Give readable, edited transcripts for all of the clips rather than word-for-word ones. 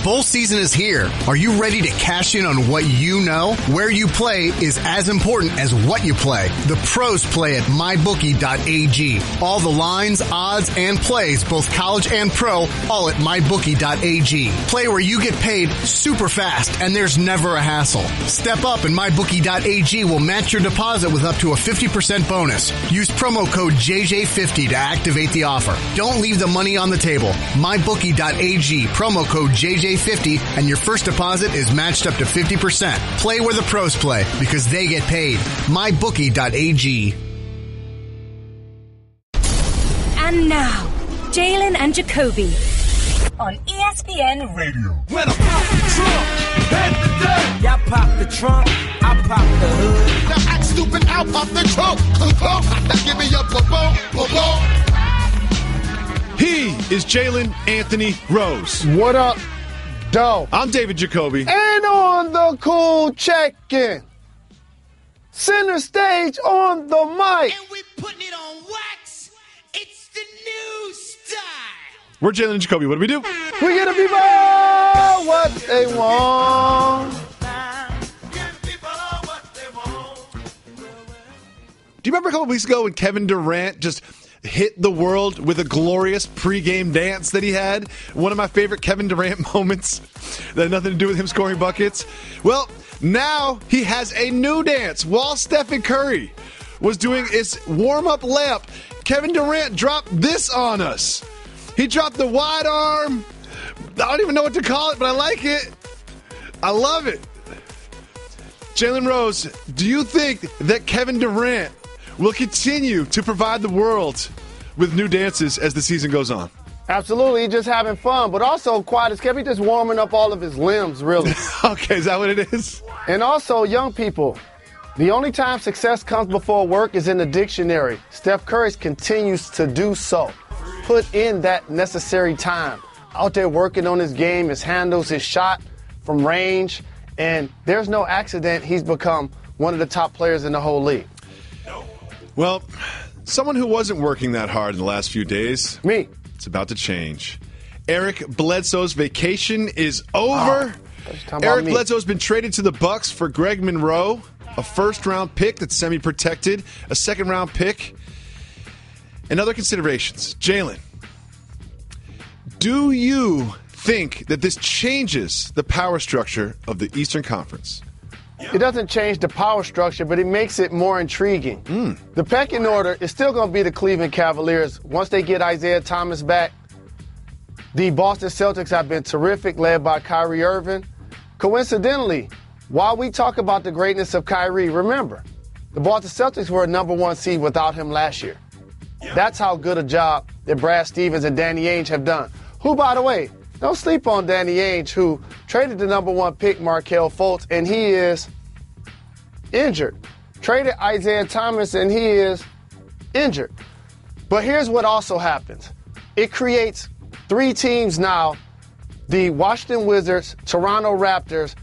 bowl season is here. Are you ready to cash in on what you know? Where you play is as important as what you play. The pros play at mybookie.ag. All the lines, odds, and plays, both college and pro, all at mybookie.ag. Play where you get paid super fast and there's never a hassle. Step up and mybookie.ag will match your deposit with up to a 50% bonus. Use promo code JJ50 to activate the offer. Don't leave the money on the table. mybookie.ag, promo code JJ50, and your first deposit is matched up to 50%. Play where the pros play because they get paid. mybookie.ag. And now, Jalen and Jacoby on ESPN Radio. When I pop the trunk, head the dirt. Y'all pop the trunk, I pop the hood. Now act stupid, I'll pop the trunk. Now give me a boom. He is Jalen Anthony Rose. What up, Doe? I'm David Jacoby. And on the cool check-in, center stage on the mic. And we putting it on wax. It's the new style. We're Jalen and Jacoby. What do we do? We get the people what they want. Do you remember a couple weeks ago when Kevin Durant just hit the world with a glorious pregame dance that he had? One of my favorite Kevin Durant moments that had nothing to do with him scoring buckets. Well, now he has a new dance. While Stephen Curry was doing his warm-up layup, Kevin Durant dropped this on us. He dropped the wide arm. I don't even know what to call it, but I like it. I love it. Jalen Rose, do you think that Kevin Durant will continue to provide the world with new dances as the season goes on? Absolutely. He's just having fun, but also quiet as kept. He's just warming up all of his limbs, really. Okay, is that what it is? And also, young people, the only time success comes before work is in the dictionary. Steph Curry continues to do so. Put in that necessary time. Out there working on his game, his handles, his shot from range, and there's no accident he's become one of the top players in the whole league. Well, someone who wasn't working that hard in the last few days. Me. It's about to change. Eric Bledsoe's vacation is over. Eric Bledsoe's been traded to the Bucks for Greg Monroe, a first-round pick that's semi-protected, a second-round pick, and other considerations. Jalen, do you think that this changes the power structure of the Eastern Conference? It doesn't change the power structure, but it makes it more intriguing. The pecking order is still going to be the Cleveland Cavaliers. Once they get Isaiah Thomas back, the Boston Celtics have been terrific, led by Kyrie Irving. Coincidentally, while we talk about the greatness of Kyrie, remember, the Boston Celtics were a number one seed without him last year. That's how good a job that Brad Stevens and Danny Ainge have done. Who, by the way, don't sleep on Danny Ainge, who traded the number one pick, Markelle Fultz, and he is injured. Traded Isaiah Thomas, and he is injured. But here's what also happens. It creates three teams now. The Washington Wizards, Toronto Raptors,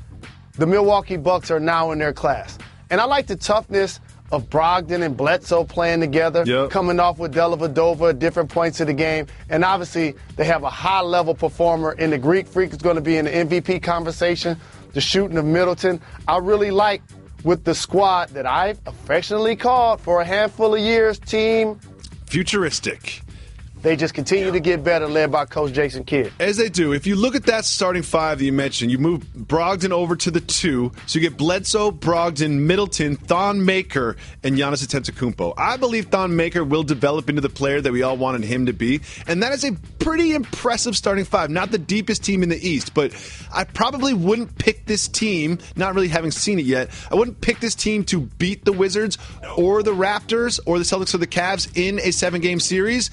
the Milwaukee Bucks are now in their class. And I like the toughness of Brogdon and Bledsoe playing together, coming off with Dellavedova at different points of the game. And obviously, they have a high-level performer in the Greek Freak who's going to be in the MVP conversation, the shooting of Middleton. I really like with the squad that I've affectionately called for a handful of years, Team Futuristic. They just continue to get better, led by Coach Jason Kidd. As they do. If you look at that starting five that you mentioned, you move Brogdon over to the 2, so you get Bledsoe, Brogdon, Middleton, Thon Maker, and Giannis Antetokounmpo. I believe Thon Maker will develop into the player that we all wanted him to be, and that is a pretty impressive starting five. Not the deepest team in the East, but I probably wouldn't pick this team, not really having seen it yet, I wouldn't pick this team to beat the Wizards or the Raptors or the Celtics or the Cavs in a 7-game series.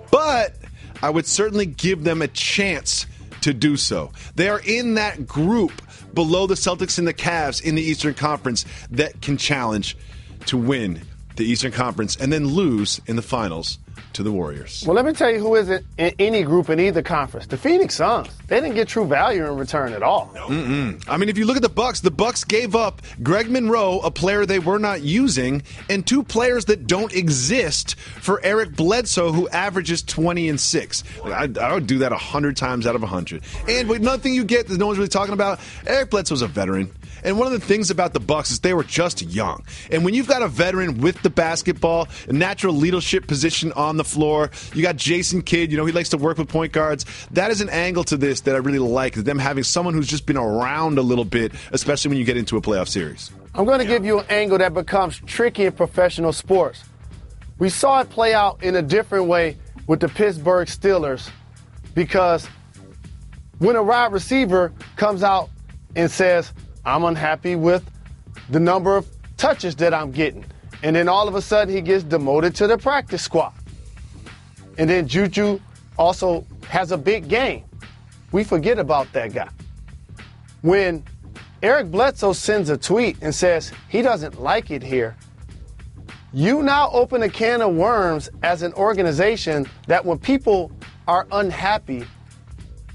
But I would certainly give them a chance to do so. They are in that group below the Celtics and the Cavs in the Eastern Conference that can challenge to win the Eastern Conference and then lose in the finals to the Warriors. Well, let me tell you who isn't in any group in either conference. The Phoenix Suns. They didn't get true value in return at all. I mean, if you look at the Bucks gave up Greg Monroe, a player they were not using, and 2 players that don't exist for Eric Bledsoe, who averages 20 and 6. I would do that 100 times out of 100. And with nothing you get that no one's really talking about, Eric Bledsoe's a veteran. And one of the things about the Bucks is they were just young. And when you've got a veteran with the basketball, a natural leadership position on the floor, you got Jason Kidd, he likes to work with point guards. That is an angle to this that I really like, them having someone who's just been around a little bit, especially when you get into a playoff series. I'm going to give you an angle that becomes tricky in professional sports. We saw it play out in a different way with the Pittsburgh Steelers, because when a wide receiver comes out and says, I'm unhappy with the number of touches that I'm getting, and then all of a sudden he gets demoted to the practice squad. And then Juju also has a big game. We forget about that guy. When Eric Bledsoe sends a tweet and says he doesn't like it here, you now open a can of worms as an organization that when people are unhappy,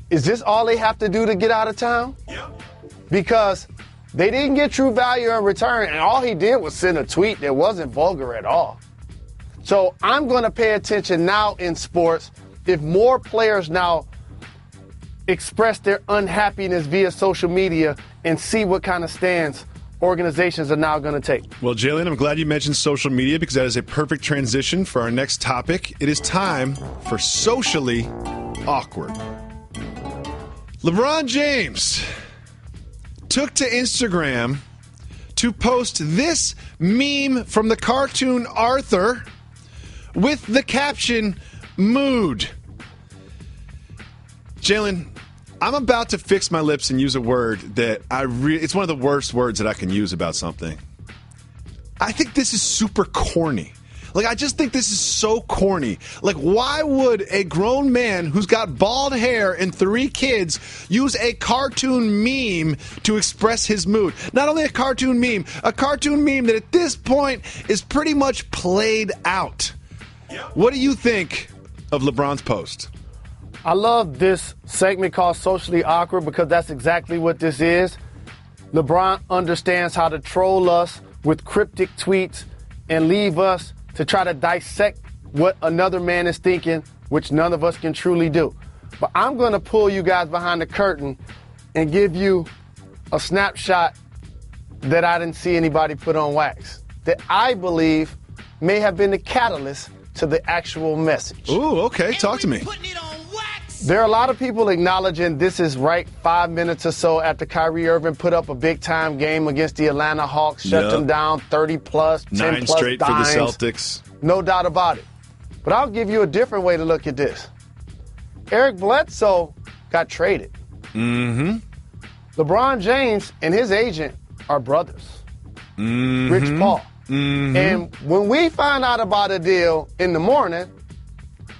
is this all they have to do to get out of town? Yep. Because they didn't get true value in return, and all he did was send a tweet that wasn't vulgar at all. So I'm going to pay attention now in sports if more players now express their unhappiness via social media and see what kind of stands organizations are now going to take. Well, Jalen, I'm glad you mentioned social media because that is a perfect transition for our next topic. It is time for Socially Awkward. LeBron James took to Instagram to post this meme from the cartoon Arthur with the caption, "Mood." Jalen, I'm about to fix my lips and use a word that it's one of the worst words that I can use about something. I think this is super corny. I just think this is so corny. Why would a grown man who's got bald hair and 3 kids use a cartoon meme to express his mood? Not only a cartoon meme that at this point is pretty much played out. What do you think of LeBron's post? I love this segment called Socially Awkward because that's exactly what this is. LeBron understands how to troll us with cryptic tweets and leave us to try to dissect what another man is thinking, which none of us can truly do. But I'm going to pull you guys behind the curtain and give you a snapshot that I didn't see anybody put on wax, that I believe may have been the catalyst to the actual message. Ooh, okay. Talk to me. There are a lot of people acknowledging this is right 5 minutes or so after Kyrie Irving put up a big-time game against the Atlanta Hawks, shut them down 30-plus, 10-plus 9 straight dimes. for the Celtics. No doubt about it. But I'll give you a different way to look at this. Eric Bledsoe got traded. Mm-hmm. LeBron James and his agent are brothers. Mm-hmm. Rich Paul. Mm-hmm. And when we find out about a deal in the morning,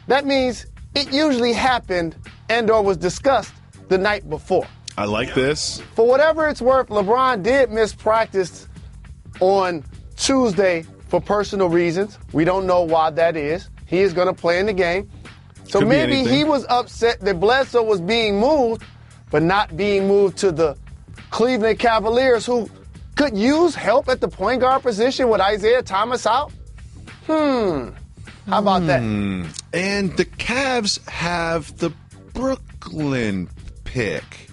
that means it usually happened and or was discussed the night before. I like this. For whatever it's worth, LeBron did miss practice on Tuesday for personal reasons. We don't know why that is. He is going to play in the game. So Could be maybe anything. he was upset that Bledsoe was being moved, but not being moved to the Cleveland Cavaliers, who could use help at the point guard position with Isaiah Thomas out. How about that? And the Cavs have the Brooklyn pick.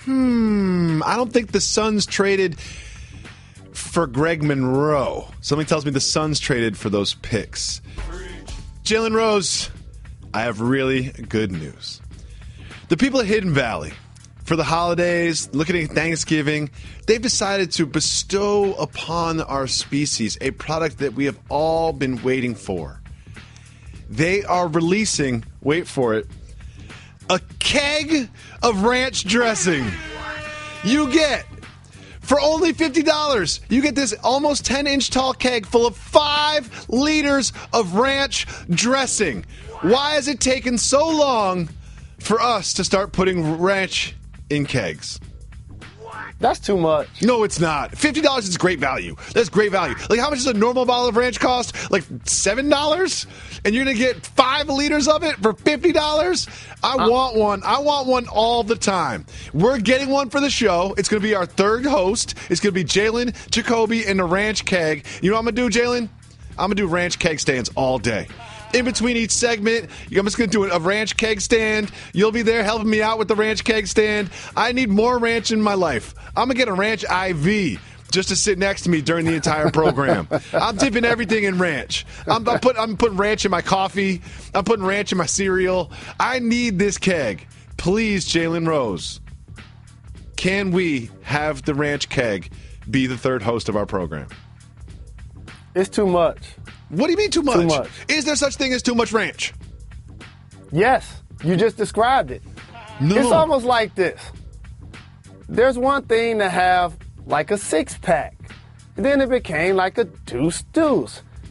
I don't think the Suns traded for Greg Monroe. Something tells me the Suns traded for those picks. Jalen Rose, I have really good news. The people at Hidden Valley, for the holidays, looking at Thanksgiving, they've decided to bestow upon our species a product that we have all been waiting for. They are releasing, wait for it, a keg of ranch dressing. You get, for only $50, you get this almost 10-inch tall keg full of 5 liters of ranch dressing. Why has it taken so long for us to start putting ranch in kegs? That's too much. No, it's not. $50 is great value. That's great value. Like, how much does a normal bottle of ranch cost? Like $7? And you're going to get 5 liters of it for $50? I want one. I want one all the time. We're getting one for the show. It's going to be our third host. It's going to be Jalen, Jacoby, and the ranch keg. You know what I'm going to do, Jalen? I'm going to do ranch keg stands all day. In between each segment, I'm just going to do a ranch keg stand. You'll be there helping me out with the ranch keg stand. I need more ranch in my life. I'm going to get a ranch IV just to sit next to me during the entire program. I'm dipping everything in ranch. I'm putting ranch in my coffee. I'm putting ranch in my cereal. I need this keg. Please, Jalen Rose, can we have the ranch keg be the third host of our program? It's too much. What do you mean too much? Too much. Is there such thing as too much ranch? Yes, you just described it. No. It's almost like this. There's one thing to have like a 6-pack. Then it became like a deuce.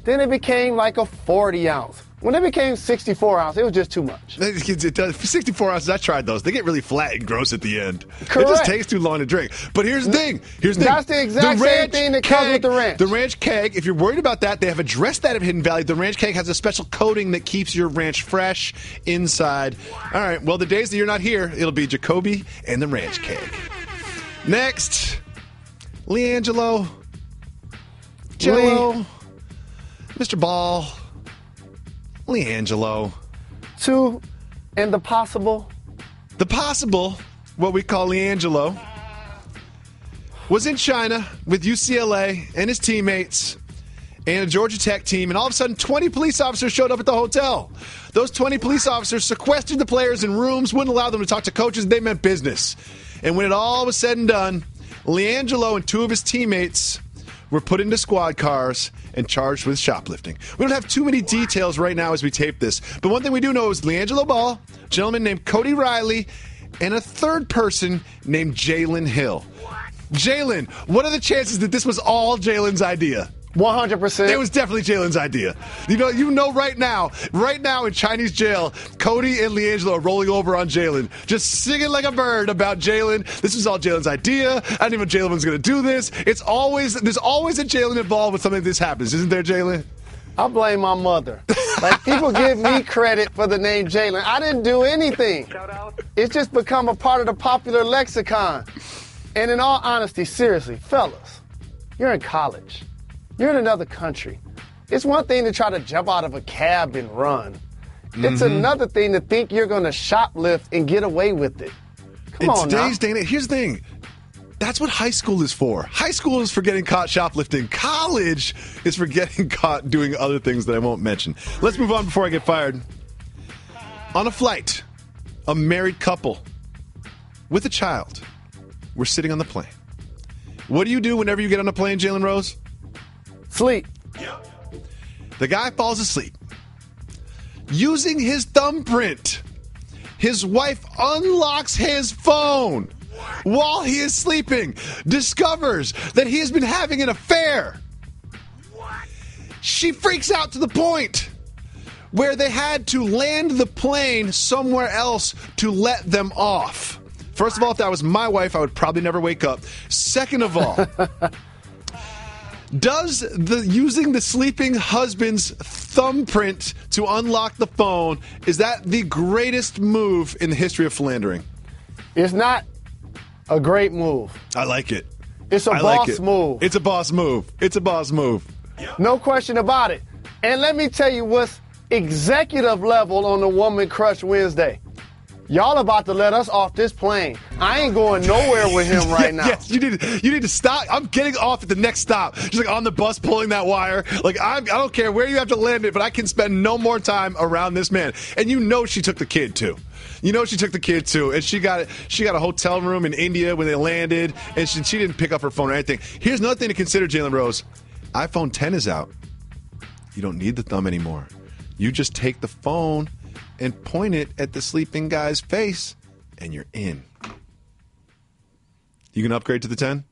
Then it became like a 40-ounce. When it became 64 ounce, it was just too much. It does. For 64 ounces, I tried those. They get really flat and gross at the end. Correct. It just takes too long to drink. But here's the thing. That's the exact same thing that comes with the ranch. The ranch keg, if you're worried about that, they have addressed that at Hidden Valley. The ranch keg has a special coating that keeps your ranch fresh inside. All right, well, the days that you're not here, it'll be Jacoby and the ranch keg. Next, LeAngelo, Jello, Mr. Ball, LeAngelo. 2 and the possible. The possible, what we call LeAngelo, was in China with UCLA and his teammates and a Georgia Tech team, and all of a sudden 20 police officers showed up at the hotel. Those 20 police officers sequestered the players in rooms, wouldn't allow them to talk to coaches. They meant business. And when it all was said and done, LeAngelo and 2 of his teammates were put into squad cars and charged with shoplifting. We don't have too many details right now as we tape this, but one thing we do know is LeAngelo Ball, a gentleman named Cody Riley, and a third person named Jalen Hill. Jalen, what are the chances that this was all Jalen's idea? 100%. It was definitely Jalen's idea. You know right now in Chinese jail, Cody and LeAngelo are rolling over on Jalen, just singing like a bird about Jalen. This was all Jalen's idea. I didn't even know Jalen was going to do this. There's always a Jalen involved when something like this happens, isn't there, Jalen? I blame my mother. Like, people give me credit for the name Jalen. I didn't do anything. It's just become a part of the popular lexicon. And in all honesty, seriously, fellas, you're in college. You're in another country. It's one thing to try to jump out of a cab and run. It's another thing to think you're going to shoplift and get away with it. Come on now. In today's day and age, here's the thing. That's what high school is for. High school is for getting caught shoplifting. College is for getting caught doing other things that I won't mention. Let's move on before I get fired. On a flight, a married couple with a child were sitting on the plane. What do you do whenever you get on a plane, Jalen Rose? Sleep. The guy falls asleep. Using his thumbprint, his wife unlocks his phone while he is sleeping, discovers that he has been having an affair. She freaks out to the point where they had to land the plane somewhere else to let them off. First of all, if that was my wife, I would probably never wake up. Second of all, does using the sleeping husband's thumbprint to unlock the phone, is that the greatest move in the history of philandering? It's not a great move. I like it. It's a boss move. It's a boss move. It's a boss move. No question about it. And let me tell you what's executive level on the Woman Crush Wednesday. Y'all about to let us off this plane. I ain't going nowhere with him right now. Yes, you need to stop. I'm getting off at the next stop. Just like on the bus pulling that wire. Like, I don't care where you have to land it, but I can spend no more time around this man. And you know she took the kid too. And she got a hotel room in India when they landed, and she didn't pick up her phone or anything. Here's another thing to consider, Jalen Rose. iPhone 10 is out. You don't need the thumb anymore. You just take the phone and point it at the sleeping guy's face, and you're in. You can upgrade to the 10?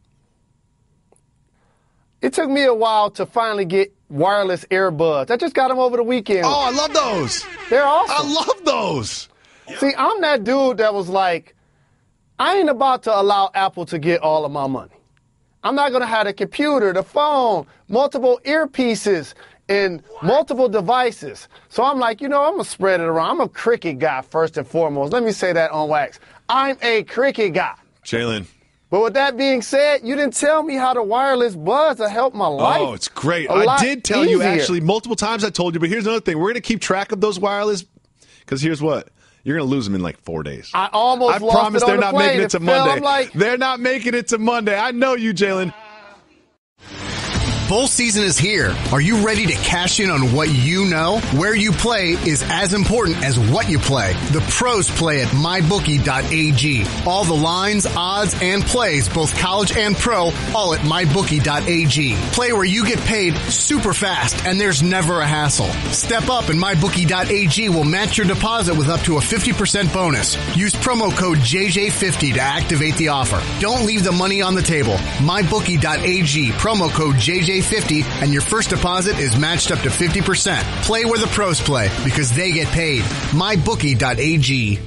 It took me a while to finally get wireless earbuds. I just got them over the weekend. Oh, I love those. They're awesome. I love those. See, I'm that dude that was like, I ain't about to allow Apple to get all of my money. I'm not going to have the computer, the phone, multiple earpieces, and multiple devices. So I'm like, I'm going to spread it around. I'm a cricket guy first and foremost. Let me say that on wax. I'm a cricket guy. Jalen. But with that being said, you didn't tell me how the wireless buds to help my life. Oh, it's great. I did tell you actually multiple times I told you, but here's another thing. We're going to keep track of those wireless because here's what. You're going to lose them in like 4 days. I almost lost promise it on they're the not plane. making it to Monday. They're not making it to Monday. I know you, Jalen. Bowl season is here. Are you ready to cash in on what you know? Where you play is as important as what you play. The pros play at mybookie.ag. All the lines, odds, and plays, both college and pro, all at mybookie.ag. Play where you get paid super fast and there's never a hassle. Step up and mybookie.ag will match your deposit with up to a 50% bonus. Use promo code JJ50 to activate the offer. Don't leave the money on the table. Mybookie.ag, promo code JJ50, and your first deposit is matched up to 50%. Play where the pros play because they get paid. MyBookie.ag.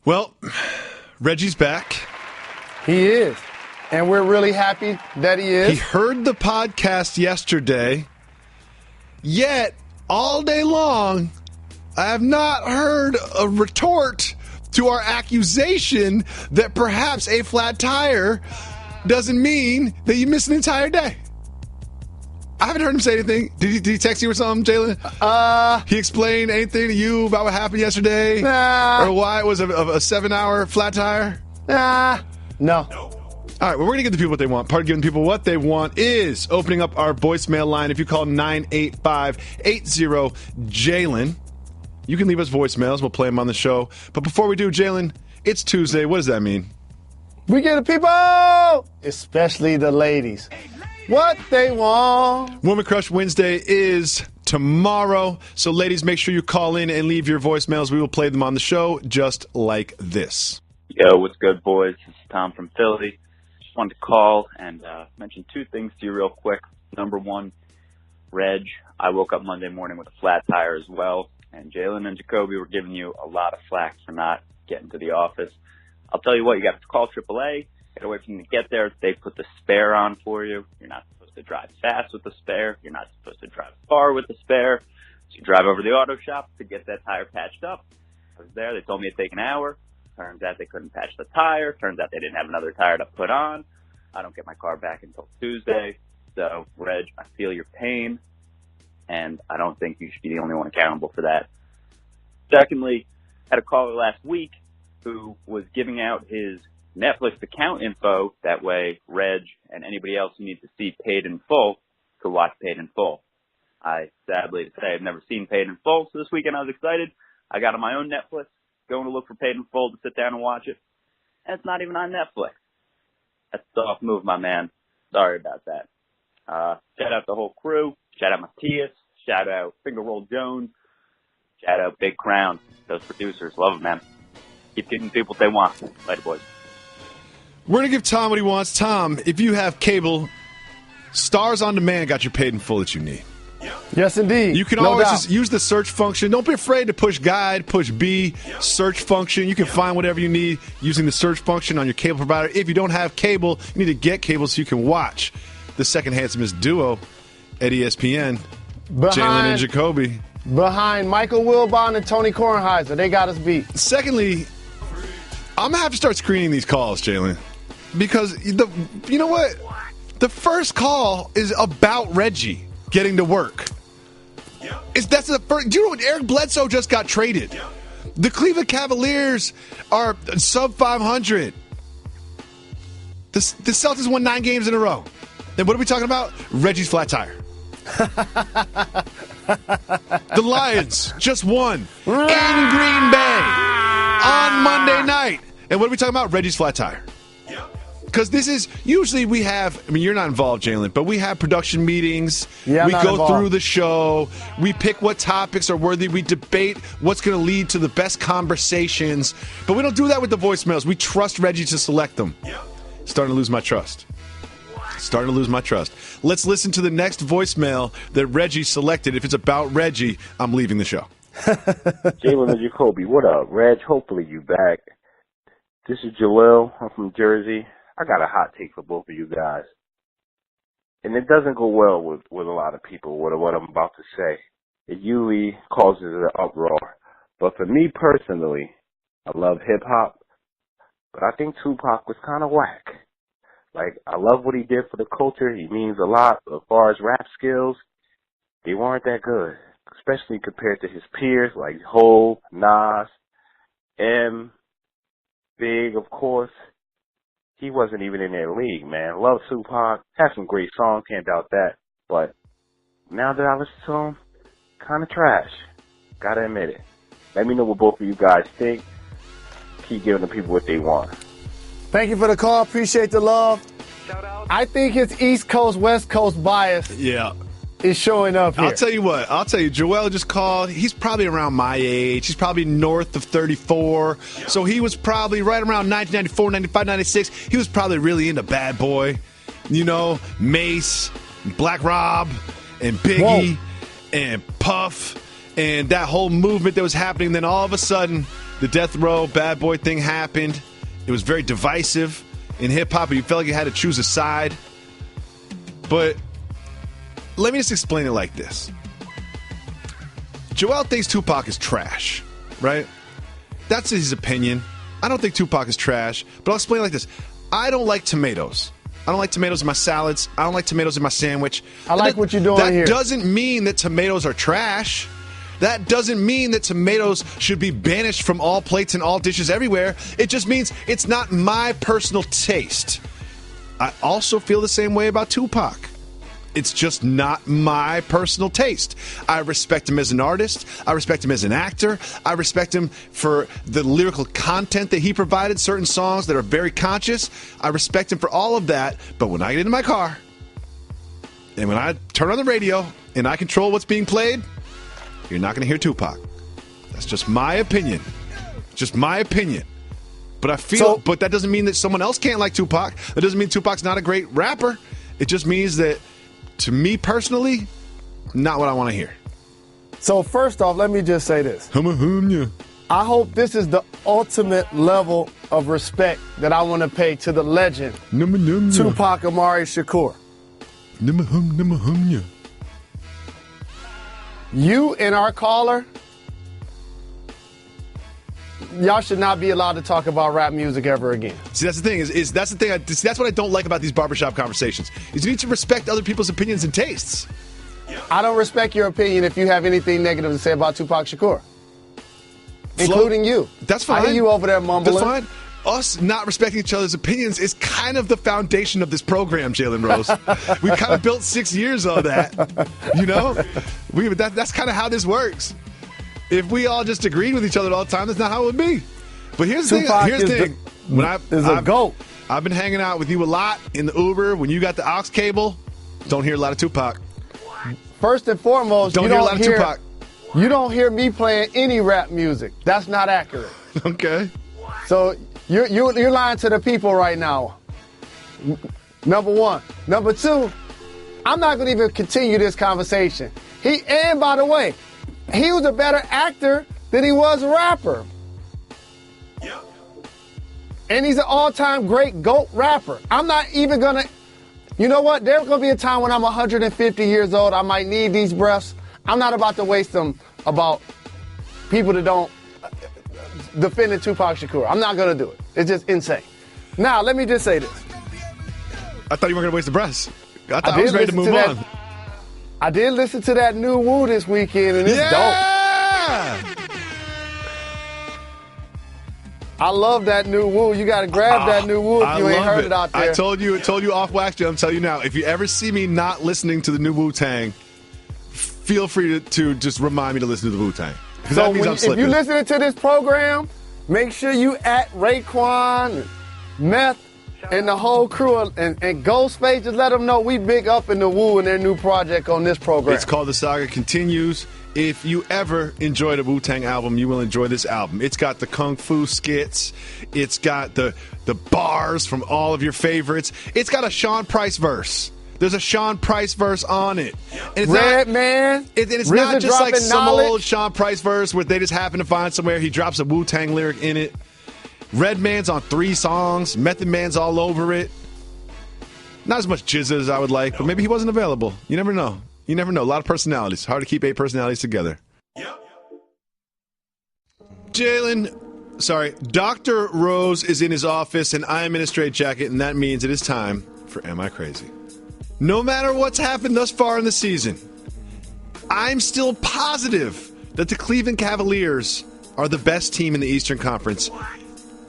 Well, Reggie's back. He is. And we're really happy that he is. He heard the podcast yesterday, yet all day long, I have not heard a retort to our accusation that perhaps a flat tire doesn't mean that you miss an entire day. I haven't heard him say anything. Did he text you or something, Jalen? He explained anything to you about what happened yesterday? Nah. Or why it was a 7-hour flat tire? Nah. No. All right, well, we're going to give the people what they want. Part of giving people what they want is opening up our voicemail line. If you call 985-80-JALEN, you can leave us voicemails. We'll play them on the show. But before we do, Jalen, it's Tuesday. What does that mean? We give the people, especially the ladies, what they want. Woman Crush Wednesday is tomorrow. So, ladies, make sure you call in and leave your voicemails. We will play them on the show just like this. Yo, what's good, boys? This is Tom from Philly. Just wanted to call and mention 2 things to you real quick. Number 1, Reg, I woke up Monday morning with a flat tire as well. And Jalen and Jacoby were giving you a lot of flack for not getting to the office. I'll tell you what, you got to call AAA, get away from you to get there. They put the spare on for you. You're not supposed to drive fast with the spare. You're not supposed to drive far with the spare. So you drive over to the auto shop to get that tire patched up. I was there. They told me it'd take an hour. Turns out they couldn't patch the tire. Turns out they didn't have another tire to put on. I don't get my car back until Tuesday. So, Reg, I feel your pain, and I don't think you should be the only one accountable for that. Secondly, I had a caller last week who was giving out his Netflix account info. That way, Reg and anybody else who needs to see Paid in Full could watch Paid in Full. I sadly to say I've never seen Paid in Full, so this weekend I was excited. I got on my own Netflix, going to look for Paid in Full to sit down and watch it, and it's not even on Netflix. That's a soft move, my man. Sorry about that. Shout out the whole crew. Shout out Matthias. Shout out Finger Roll Jones. Shout out Big Crown. Those producers. Love them, man. Keep giving people what they want. Later, boys. We're going to give Tom what he wants. Tom, if you have cable, Stars On Demand got your Paid in Full that you need. Yes, indeed. You can always just use the search function. Don't be afraid to push guide, push B, search function. You can find whatever you need using the search function on your cable provider. If you don't have cable, you need to get cable so you can watch the second handsomest duo at ESPN, Jalen and Jacoby. Behind Michael Wilbon and Tony Kornheiser. They got us beat. Secondly, I'm going to have to start screening these calls, Jalen. Because, you know what? The first call is about Reggie getting to work. That's the first. Do you know what? Eric Bledsoe just got traded. The Cleveland Cavaliers are sub 500. The Celtics won 9 games in a row. Then what are we talking about? Reggie's flat tire. The Lions just won in Green Bay on Monday night. And what are we talking about? Reggie's flat tire. Because this is, usually we have, I mean, you're not involved, Jalen, but we have production meetings. Yeah, we go through the show. We pick what topics are worthy. We debate what's going to lead to the best conversations. But we don't do that with the voicemails. We trust Reggie to select them. Starting to lose my trust. Let's listen to the next voicemail that Reggie selected. If it's about Reggie, I'm leaving the show. Jalen and Jacoby, what up? Reg, hopefully you back. This is Joel. I'm from Jersey. I got a hot take for both of you guys. And it doesn't go well with a lot of people, what I'm about to say. It usually causes an uproar. But for me personally, I love hip-hop, but I think Tupac was kind of whack. Like, I love what he did for the culture. He means a lot. As far as rap skills, they weren't that good, especially compared to his peers like Hov, Nas, M, Big, of course. He wasn't even in their league, man. Love Tupac. Had some great songs, can't doubt that. But now that I listen to him, kind of trash. Gotta admit it. Let me know what both of you guys think. Keep giving the people what they want. Thank you for the call. Appreciate the love. I think his East Coast, West Coast bias is showing up here. I'll tell you what. Joel just called. He's probably around my age. He's probably north of 34. So he was probably right around 1994, 95, 96. He was probably really into Bad Boy. You know, Mace, Black Rob, and Biggie, and Puff, and that whole movement that was happening. Then all of a sudden, the Death Row Bad Boy thing happened. It was very divisive in hip-hop, and you felt like you had to choose a side. But let me just explain it like this. Joel thinks Tupac is trash, right? That's his opinion. I don't think Tupac is trash, but I'll explain it like this. I don't like tomatoes. I don't like tomatoes in my salads. I don't like tomatoes in my sandwich. I like what you're doing here. That doesn't mean that tomatoes are trash. That doesn't mean that tomatoes should be banished from all plates and all dishes everywhere. It just means it's not my personal taste. I also feel the same way about Tupac. It's just not my personal taste. I respect him as an artist. I respect him as an actor. I respect him for the lyrical content that he provided, certain songs that are very conscious. I respect him for all of that. But when I get into my car and when I turn on the radio and I control what's being played, you're not going to hear Tupac. That's just my opinion. Just my opinion. But I feel, but that doesn't mean that someone else can't like Tupac. That doesn't mean Tupac's not a great rapper. It just means that, to me personally, not what I want to hear. So first off, let me just say this. I hope this is the ultimate level of respect that I want to pay to the legend, Tupac Amari Shakur. You and our caller, y'all should not be allowed to talk about rap music ever again. See, that's the thing. That's what I don't like about these barbershop conversations. Is you need to respect other people's opinions and tastes. I don't respect your opinion if you have anything negative to say about Tupac Shakur, including you. That's fine. I hear you over there mumbling. That's fine. Us not respecting each other's opinions is kind of the foundation of this program, Jalen Rose. We kind of built 6 years on that. You know, that's kind of how this works. If we all just agreed with each other all the time, that's not how it would be. But here's the thing. Here's the thing. I've been hanging out with you a lot in the Uber. When you got the aux cable, don't hear a lot of Tupac. First and foremost, don't hear a lot of Tupac. You don't hear me playing any rap music. That's not accurate. Okay. So you're lying to the people right now. Number one. Number two, I'm not going to even continue this conversation. And by the way, he was a better actor than he was a rapper. Yeah. And he's an all-time great GOAT rapper. I'm not even going to, you know what? There's going to be a time when I'm 150 years old. I might need these breaths. I'm not about to waste them about people that don't defend Tupac Shakur. I'm not going to do it. It's just insane. Now, let me just say this. I thought you weren't going to waste the breath. I thought I was ready to move on. I did listen to that new Woo this weekend, and it's dope. I love that new Woo. You got to grab that new Woo if you ain't heard it out there. I told you off wax, Jim. I'm telling you now, if you ever see me not listening to the new Wu-Tang, feel free to just remind me to listen to the Wu-Tang. Because that means I'm slipping. If you're listening to this program, make sure you at Raekwon, Meth, and the whole crew, and Ghostface, just let them know we big up in the Woo and their new project on this program. It's called The Saga Continues. If you ever enjoyed a Wu-Tang album, you will enjoy this album. It's got the kung fu skits. It's got the bars from all of your favorites. It's got a Sean Price verse. There's a Sean Price verse on it. And it's not just like some old Sean Price verse where they just happen to find somewhere he drops a Wu-Tang lyric in it. Redman's on 3 songs. Method Man's all over it. Not as much jizz as I would like, but maybe he wasn't available. You never know. You never know. A lot of personalities. Hard to keep 8 personalities together. Dr. Rose is in his office, and I am in a straitjacket, and that means it is time for Am I Crazy? No matter what's happened thus far in the season, I'm still positive that the Cleveland Cavaliers are the best team in the Eastern Conference.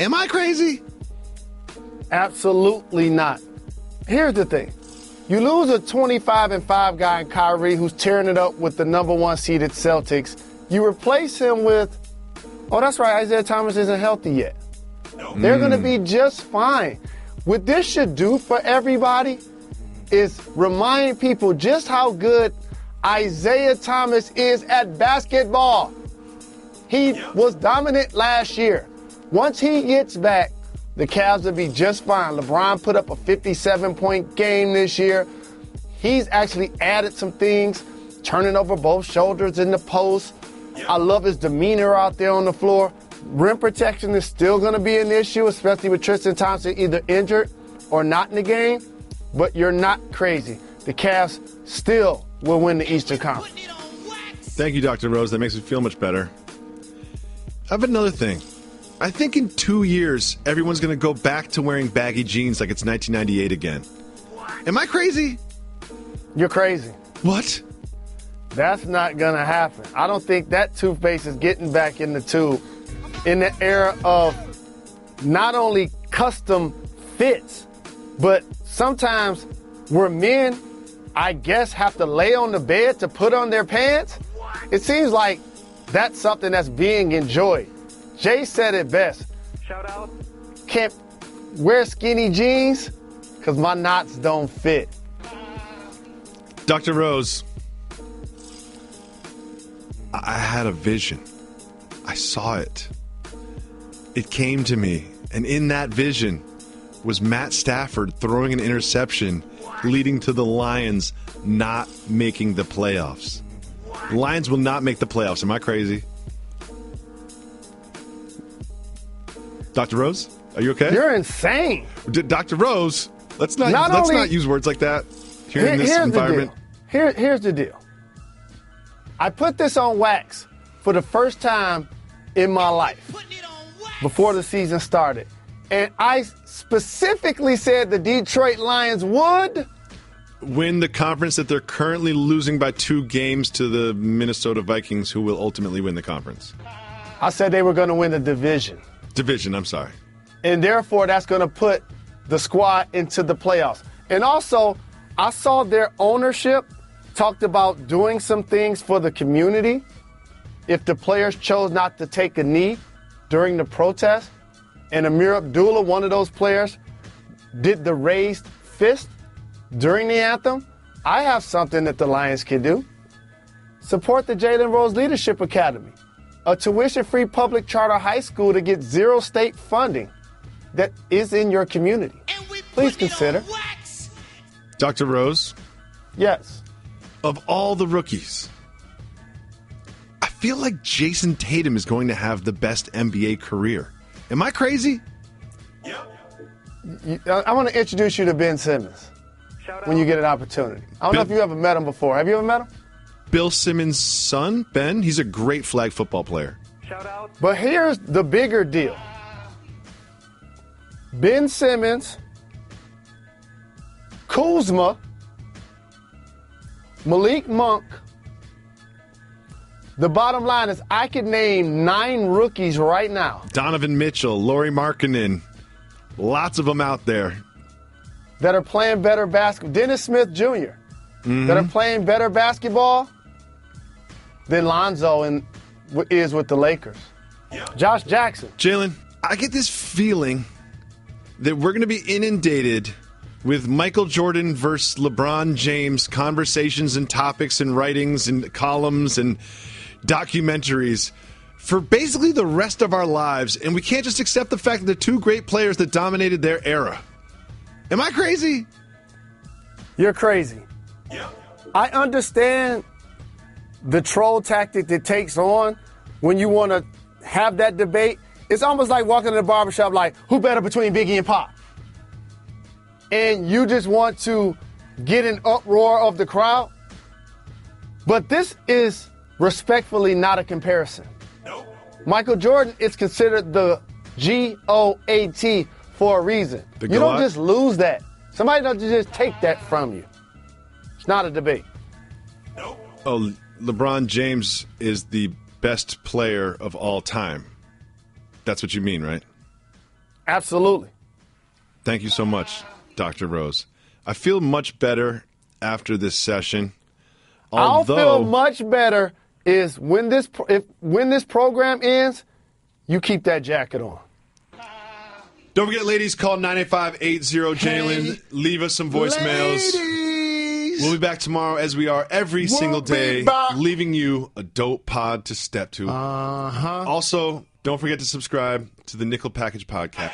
Am I crazy? Absolutely not. Here's the thing. You lose a 25-5 guy in Kyrie who's tearing it up with the number 1 seeded Celtics. You replace him with, oh, that's right, Isaiah Thomas isn't healthy yet. They're going to be just fine. What this should do for everybody is remind people just how good Isaiah Thomas is at basketball. He was dominant last year. Once he gets back, the Cavs will be just fine. LeBron put up a 57-point game this year. He's actually added some things, turning over both shoulders in the post. I love his demeanor out there on the floor. Rim protection is still going to be an issue, especially with Tristan Thompson either injured or not in the game. But you're not crazy. The Cavs still will win the Eastern Conference. Thank you, Dr. Rose. That makes me feel much better. I have another thing. I think in 2 years, everyone's going to go back to wearing baggy jeans like it's 1998 again. Am I crazy? You're crazy. What? That's not going to happen. I don't think that toothpaste is getting back in the tube in the era of not only custom fits, but sometimes where men, I guess, have to lay on the bed to put on their pants. It seems like that's something that's being enjoyed. Jay said it best. Shout out. Can't wear skinny jeans because my knots don't fit. Dr. Rose, I had a vision. I saw it. It came to me. And in that vision was Matt Stafford throwing an interception leading to the Lions not making the playoffs. The Lions will not make the playoffs. Am I crazy? Dr. Rose, are you okay? You're insane. Dr. Rose, let's not use words like that here in this environment. Here's the deal. I put this on wax for the first time in my life before the season started. And I specifically said the Detroit Lions would win the conference that they're currently losing by 2 games to the Minnesota Vikings, who will ultimately win the conference. I said they were going to win the division. I'm sorry. And therefore, that's going to put the squad into the playoffs. And also, I saw their ownership talked about doing some things for the community if the players chose not to take a knee during the protest. And Amir Abdullah, one of those players, did the raised fist during the anthem. I have something that the Lions can do. Support the Jalen Rose Leadership Academy, a tuition-free public charter high school to get 0 state funding that is in your community. Please consider. Dr. Rose? Yes. Of all the rookies, I feel like Jason Tatum is going to have the best NBA career. Am I crazy? I want to introduce you to Ben Simmons when you get an opportunity. I don't know if you ever met him before. Have you ever met him? Bill Simmons' son, Ben, he's a great flag football player. Shout out. But here's the bigger deal. Ben Simmons, Kuzma, Malik Monk. The bottom line is I could name 9 rookies right now. Donovan Mitchell, Lauri Markkanen, lots of them out there. That are playing better basketball. Dennis Smith Jr. That are playing better basketball than Lonzo is with the Lakers. Josh Jackson. Jalen, I get this feeling that we're going to be inundated with Michael Jordan versus LeBron James conversations and topics and writings and columns and documentaries for basically the rest of our lives. And we can't just accept the fact that the 2 great players that dominated their era. Am I crazy? You're crazy. I understand the troll tactic that takes on when you want to have that debate. It's almost like walking in the barbershop like, who better between Biggie and Pac? And you just want to get an uproar of the crowd. But this is respectfully not a comparison. Michael Jordan is considered the GOAT for a reason. You don't just lose that. Somebody doesn't just take that from you. It's not a debate. Oh, LeBron James is the best player of all time. That's what you mean, right? Absolutely. Thank you so much, Dr. Rose. I feel much better after this session. I'll feel much better is when this program ends, you keep that jacket on. Don't forget, ladies, call 985-80-JALEN. Leave us some voicemails. Ladies. We'll be back tomorrow as we are every single day, leaving you a dope pod to step to. Also, don't forget to subscribe to the Nickel Package Podcast.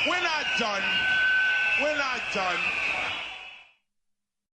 We're not done. We're not done.